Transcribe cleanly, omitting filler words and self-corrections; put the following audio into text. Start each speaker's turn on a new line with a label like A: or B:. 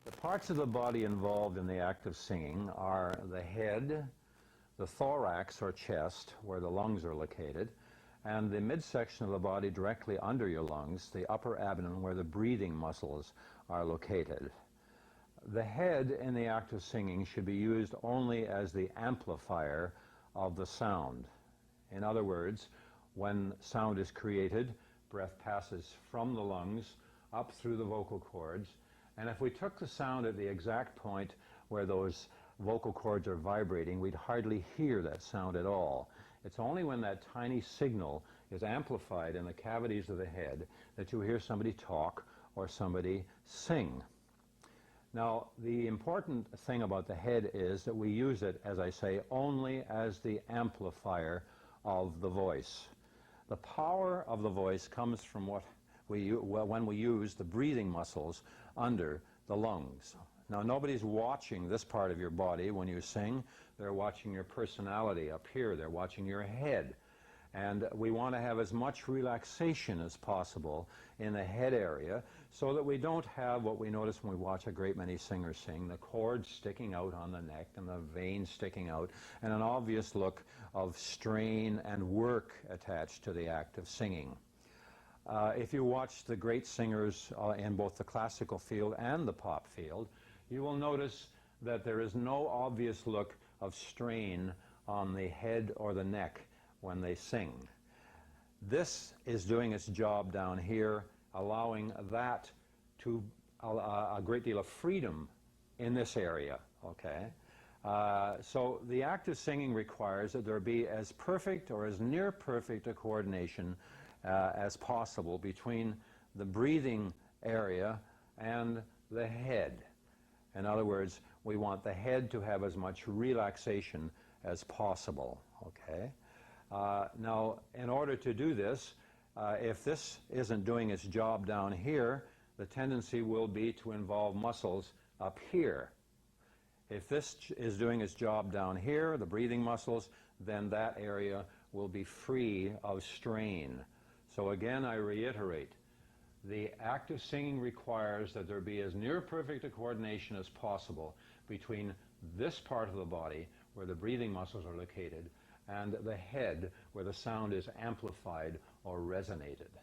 A: The parts of the body involved in the act of singing are the head, the thorax or chest, where the lungs are located, and the midsection of the body directly under your lungs, the upper abdomen, where the breathing muscles are located. The head in the act of singing should be used only as the amplifier of the sound. In other words, when sound is created, breath passes from the lungs up through the vocal cords, and if we took the sound at the exact point where those vocal cords are vibrating, we'd hardly hear that sound at all. It's only when that tiny signal is amplified in the cavities of the head that you hear somebody talk or somebody sing. Now, the important thing about the head is that we use it, as I say, only as the amplifier of the voice. The power of the voice comes from when we use the breathing muscles under the lungs. Now, nobody's watching this part of your body when you sing. They're watching your personality up here. They're watching your head. And we want to have as much relaxation as possible in the head area so that we don't have what we notice when we watch a great many singers sing, the cords sticking out on the neck and the veins sticking out, and an obvious look of strain and work attached to the act of singing. If you watch the great singers in both the classical field and the pop field, you will notice that there is no obvious look of strain on the head or the neck when they sing. This is doing its job down here, allowing that to a great deal of freedom in this area, okay? So the act of singing requires that there be as perfect or as near perfect a coordination as possible between the breathing area and the head. In other words, we want the head to have as much relaxation as possible, okay? Now, in order to do this, if this isn't doing its job down here, the tendency will be to involve muscles up here. If this is doing its job down here, the breathing muscles, then that area will be free of strain. So again, I reiterate, the act of singing requires that there be as near perfect a coordination as possible between this part of the body, where the breathing muscles are located, and the head, where the sound is amplified or resonated.